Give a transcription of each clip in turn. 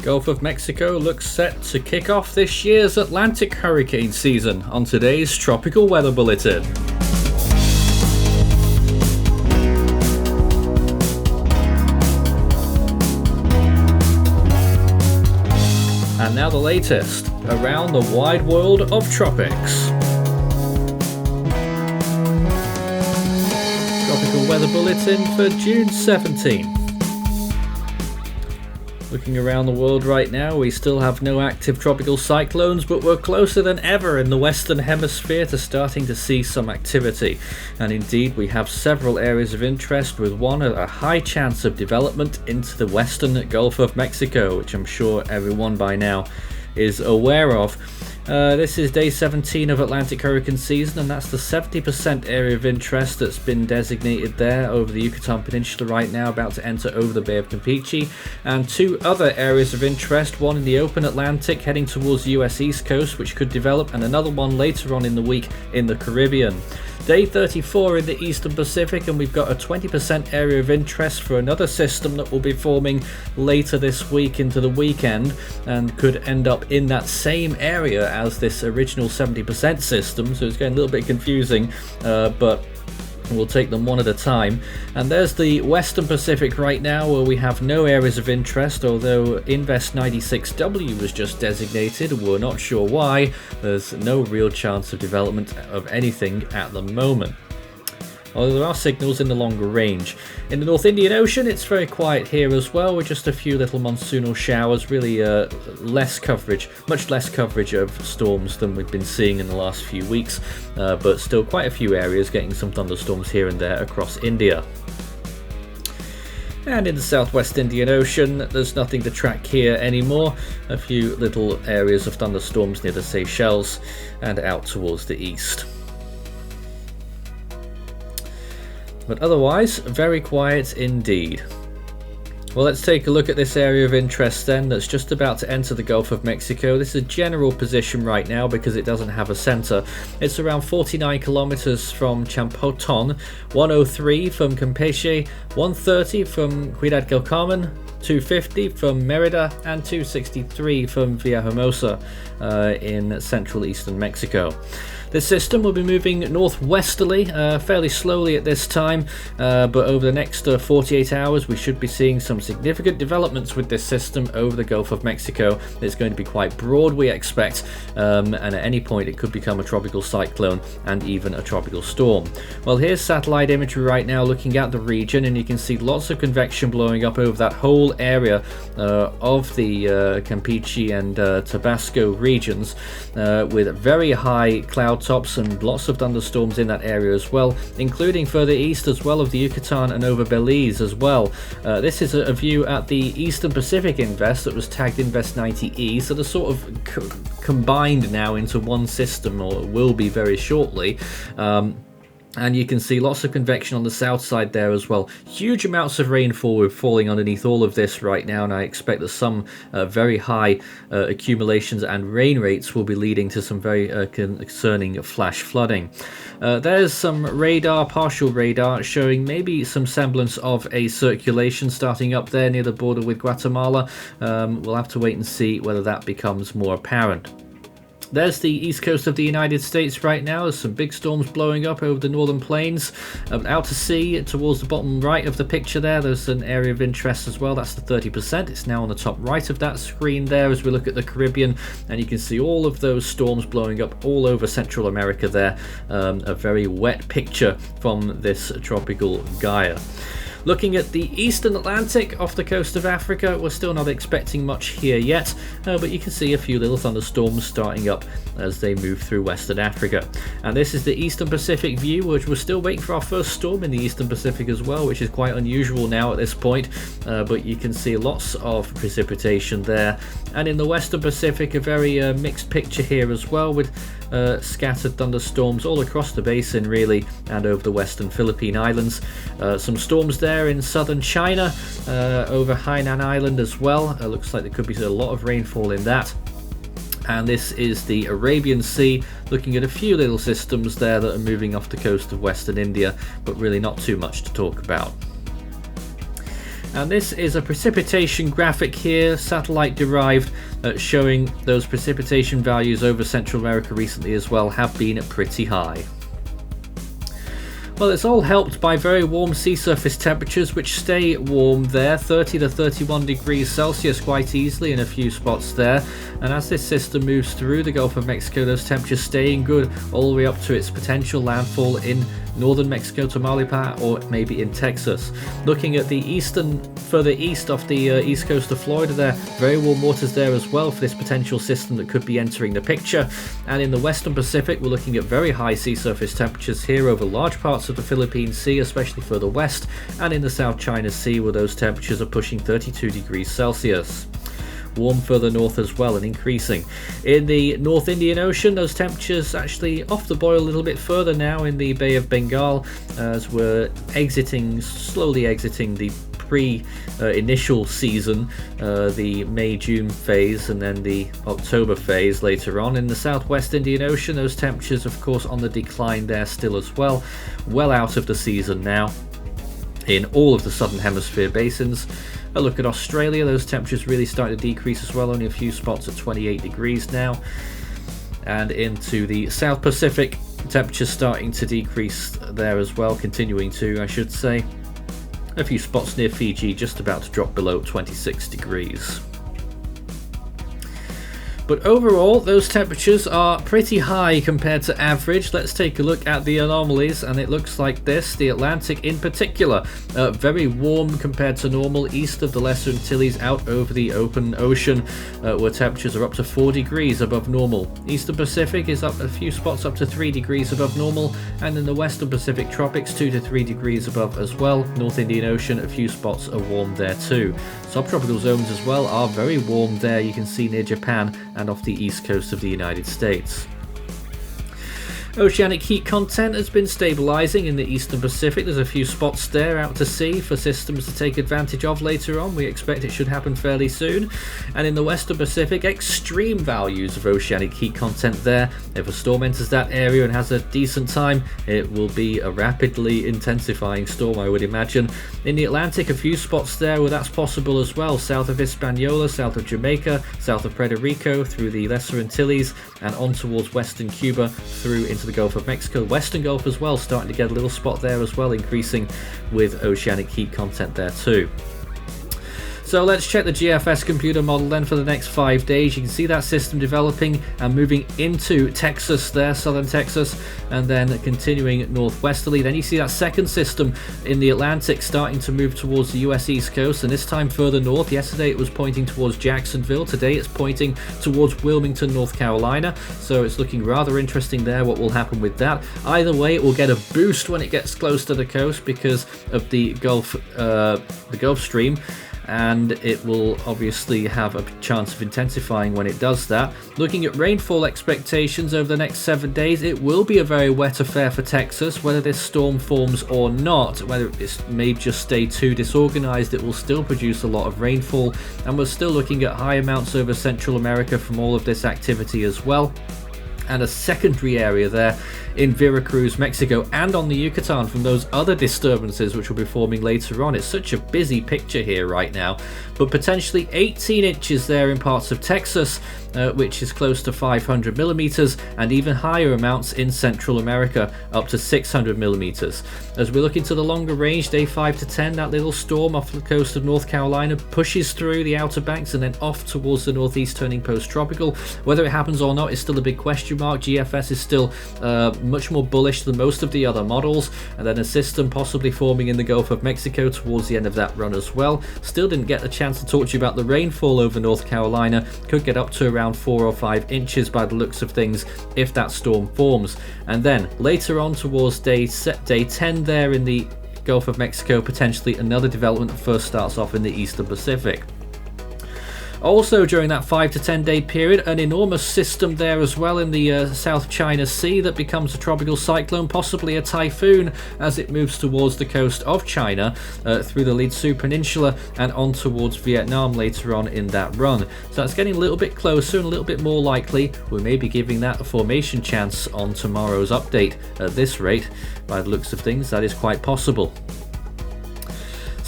Gulf of Mexico looks set to kick off this year's Atlantic hurricane season on today's Tropical Weather Bulletin. And now the latest around the wide world of tropics. Tropical Weather Bulletin for June 17. Looking around the world right now, we still have no active tropical cyclones, but we're closer than ever in the Western Hemisphere to starting to see some activity. And indeed, we have several areas of interest, with one a high chance of development into the Western Gulf of Mexico, which I'm sure everyone by now is aware of. This is day 17 of Atlantic hurricane season, and that's the 70% area of interest that's been designated there over the Yucatan Peninsula right now, about to enter over the Bay of Campeche, and two other areas of interest, one in the open Atlantic heading towards the US East Coast, which could develop, and another one later on in the week in the Caribbean. Day 34 in the Eastern Pacific, and we've got a 20% area of interest for another system that will be forming later this week into the weekend, and could end up in that same area as this original 70% system, so it's getting a little bit confusing, but we'll take them one at a time. And there's the Western Pacific right now, where we have no areas of interest, although Invest 96W was just designated. We're not sure why. There's no real chance of development of anything at the moment, although there are signals in the longer range. In the North Indian Ocean, it's very quiet here as well, with just a few little monsoonal showers, really much less coverage of storms than we've been seeing in the last few weeks, but still quite a few areas getting some thunderstorms here and there across India. And in the Southwest Indian Ocean, there's nothing to track here anymore. A few little areas of thunderstorms near the Seychelles and out towards the east. But otherwise, very quiet indeed. Well, let's take a look at this area of interest then that's just about to enter the Gulf of Mexico. This is a general position right now because it doesn't have a center. It's around 49 kilometers from Champoton, 103 from Campeche, 130 from Ciudad del Carmen, 250 from Merida, and 263 from Villahermosa in central eastern Mexico. This system will be moving northwesterly fairly slowly at this time, but over the next 48 hours we should be seeing some significant developments with this system over the Gulf of Mexico. It's going to be quite broad, we expect, and at any point it could become a tropical cyclone and even a tropical storm. Well, here's satellite imagery right now looking at the region, and you can see lots of convection blowing up over that whole area of the Campeche and Tabasco regions, with very high cloud tops and lots of thunderstorms in that area as well, including further east as well of the Yucatan and over Belize as well. This is a view at the Eastern Pacific Invest that was tagged Invest 90E, so they're sort of combined now into one system, or will be very shortly. And you can see lots of convection on the south side there as well. Huge amounts of rainfall falling underneath all of this right now, and I expect that some very high accumulations and rain rates will be leading to some very concerning flash flooding. There's some radar, partial radar, showing maybe some semblance of a circulation starting up there near the border with Guatemala. We'll have to wait and see whether that becomes more apparent. There's the east coast of the United States right now. There's some big storms blowing up over the northern plains. Out to sea, towards the bottom right of the picture there's an area of interest as well. That's the 30%. It's now on the top right of that screen there as we look at the Caribbean, and you can see all of those storms blowing up all over Central America there. A very wet picture from this tropical Gaia. Looking at the Eastern Atlantic off the coast of Africa, we're still not expecting much here yet, but you can see a few little thunderstorms starting up as they move through Western Africa. And this is the Eastern Pacific view, which we're still waiting for our first storm in the Eastern Pacific as well, which is quite unusual now at this point, but you can see lots of precipitation there. And in the Western Pacific, a very mixed picture here as well, with scattered thunderstorms all across the basin really, and over the western Philippine Islands. Some storms there in southern China, over Hainan Island as well. Looks like there could be a lot of rainfall in that. And this is the Arabian Sea, looking at a few little systems there that are moving off the coast of western India, but really not too much to talk about. And this is a precipitation graphic here, satellite derived, showing those precipitation values over Central America recently as well have been pretty high. Well, it's all helped by very warm sea surface temperatures, which stay warm there, 30 to 31 degrees Celsius quite easily in a few spots there. And as this system moves through the Gulf of Mexico, those temperatures staying good all the way up to its potential landfall in northern Mexico, Tamaulipas, or maybe in Texas. Looking at the further east off the east coast of Florida there, very warm waters there as well for this potential system that could be entering the picture. And in the western Pacific, we're looking at very high sea surface temperatures here over large parts of the Philippine Sea, especially further west, and in the South China Sea, where those temperatures are pushing 32 degrees Celsius. Warm further north as well and increasing. In the North Indian Ocean, those temperatures actually off the boil a little bit further now in the Bay of Bengal, as we're slowly exiting the initial season, the May-June phase, and then the October phase later on. In the Southwest Indian Ocean, those temperatures of course on the decline there still as well out of the season now in all of the southern hemisphere basins. A look at Australia, those temperatures really starting to decrease as well, only a few spots at 28 degrees now. And into the South Pacific, temperatures starting to decrease there as well, continuing to, I should say. A few spots near Fiji just about to drop below 26 degrees. But overall, those temperatures are pretty high compared to average. Let's take a look at the anomalies, and it looks like this. The Atlantic in particular, very warm compared to normal east of the Lesser Antilles out over the open ocean, where temperatures are up to 4 degrees above normal. Eastern Pacific is up a few spots up to 3 degrees above normal, and in the Western Pacific tropics 2 to 3 degrees above as well. North Indian Ocean, a few spots are warm there too. Subtropical zones as well are very warm there, you can see near Japan and off the east coast of the United States. Oceanic heat content has been stabilising in the Eastern Pacific. There's a few spots there out to sea for systems to take advantage of later on. We expect it should happen fairly soon. And in the Western Pacific, extreme values of oceanic heat content there. If a storm enters that area and has a decent time, it will be a rapidly intensifying storm, I would imagine. In the Atlantic, a few spots there where that's possible as well. South of Hispaniola, south of Jamaica, south of Puerto Rico, through the Lesser Antilles, and on towards western Cuba, through into the Gulf of Mexico. Western Gulf as well, starting to get a little spot there as well, increasing with oceanic heat content there too. So let's check the GFS computer model then for the next 5 days. You can see that system developing and moving into Texas there, southern Texas, and then continuing northwesterly. Then you see that second system in the Atlantic starting to move towards the US East Coast, and this time further north. Yesterday it was pointing towards Jacksonville. Today it's pointing towards Wilmington, North Carolina. So it's looking rather interesting there what will happen with that. Either way, it will get a boost when it gets close to the coast because of the Gulf Stream, and it will obviously have a chance of intensifying when it does that. Looking at rainfall expectations over the next 7 days, it will be a very wet affair for Texas. Whether this storm forms or not, whether it may just stay too disorganized, it will still produce a lot of rainfall, and we're still looking at high amounts over Central America from all of this activity as well. And a secondary area there in Veracruz, Mexico, and on the Yucatan from those other disturbances which will be forming later on. It's such a busy picture here right now, but potentially 18 inches there in parts of Texas, which is close to 500 millimeters, and even higher amounts in Central America, up to 600 millimeters. As we look into the longer range, day 5 to 10, that little storm off the coast of North Carolina pushes through the Outer Banks and then off towards the northeast, turning post-tropical. Whether it happens or not is still a big question mark. GFS is still much more bullish than most of the other models, and then a system possibly forming in the Gulf of Mexico towards the end of that run as well. Still didn't get the chance to talk to you about the rainfall over North Carolina. Could get up to around 4 or 5 inches by the looks of things if that storm forms. And then later on towards day 10 there in the Gulf of Mexico, potentially another development that first starts off in the Eastern Pacific. Also during that 5 to 10 day period, an enormous system there as well in the South China Sea that becomes a tropical cyclone, possibly a typhoon, as it moves towards the coast of China through the Leizhou Peninsula and on towards Vietnam later on in that run. So that's getting a little bit closer and a little bit more likely. We may be giving that a formation chance on tomorrow's update. At this rate, by the looks of things, that is quite possible.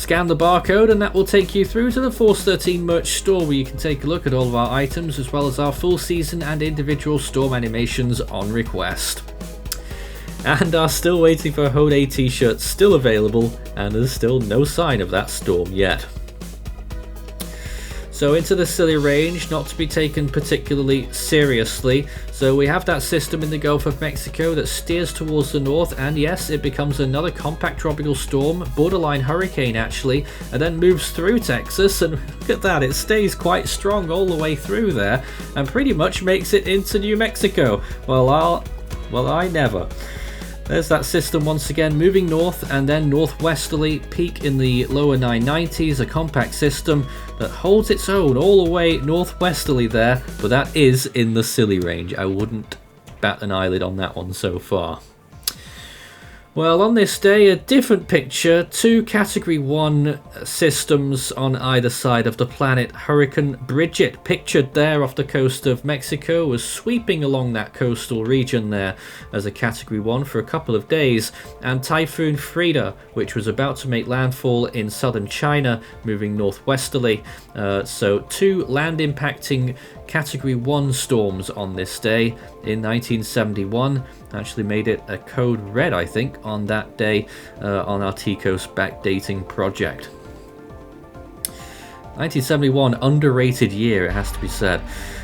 Scan the barcode and that will take you through to the Force 13 merch store, where you can take a look at all of our items as well as our full season and individual storm animations on request. And our Still Waiting for Hone t-shirt still available, and there's still no sign of that storm yet. So into the Scilly range, not to be taken particularly seriously. So we have that system in the Gulf of Mexico that steers towards the north, and yes, it becomes another compact tropical storm, borderline hurricane actually, and then moves through Texas, and look at that, it stays quite strong all the way through there, and pretty much makes it into New Mexico. Well, I never. There's that system once again moving north and then northwesterly, peak in the lower 990s, a compact system that holds its own all the way northwesterly there, but that is in the Scilly range. I wouldn't bat an eyelid on that one so far. Well, on this day, a different picture, two Category 1 systems on either side of the planet. Hurricane Bridget, pictured there off the coast of Mexico, was sweeping along that coastal region there as a Category 1 for a couple of days, and Typhoon Frida, which was about to make landfall in southern China, moving northwesterly. So two land-impacting Category 1 storms on this day in 1971. Actually made it a code red, I think, on that day on our TCOS backdating project. 1971, underrated year, it has to be said.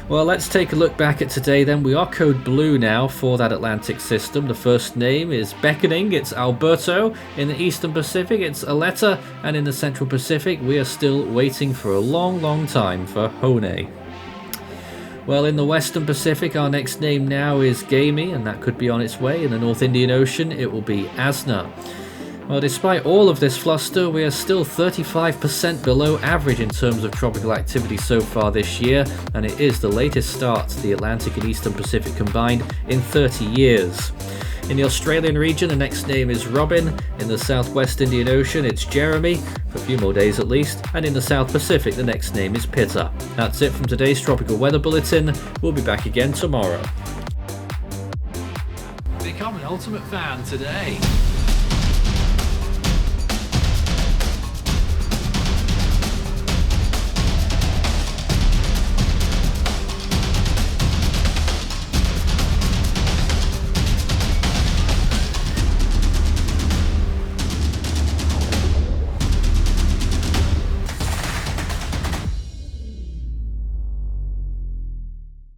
Well, let's take a look back at today then. We are code blue now for that Atlantic system. The first name is beckoning, it's Alberto. In the Eastern Pacific, it's Aletta. And in the Central Pacific, we are still waiting for a long time for Hone. Well, in the Western Pacific, our next name now is Gamey, and that could be on its way. In the North Indian Ocean, it will be Asna. Well, despite all of this fluster, we are still 35% below average in terms of tropical activity so far this year, and it is the latest start to the Atlantic and Eastern Pacific combined in 30 years. In the Australian region, the next name is Robin. In the Southwest Indian Ocean, it's Jeremy, for a few more days at least. And in the South Pacific, the next name is Pitta. That's it from today's Tropical Weather Bulletin. We'll be back again tomorrow. Become an ultimate fan today.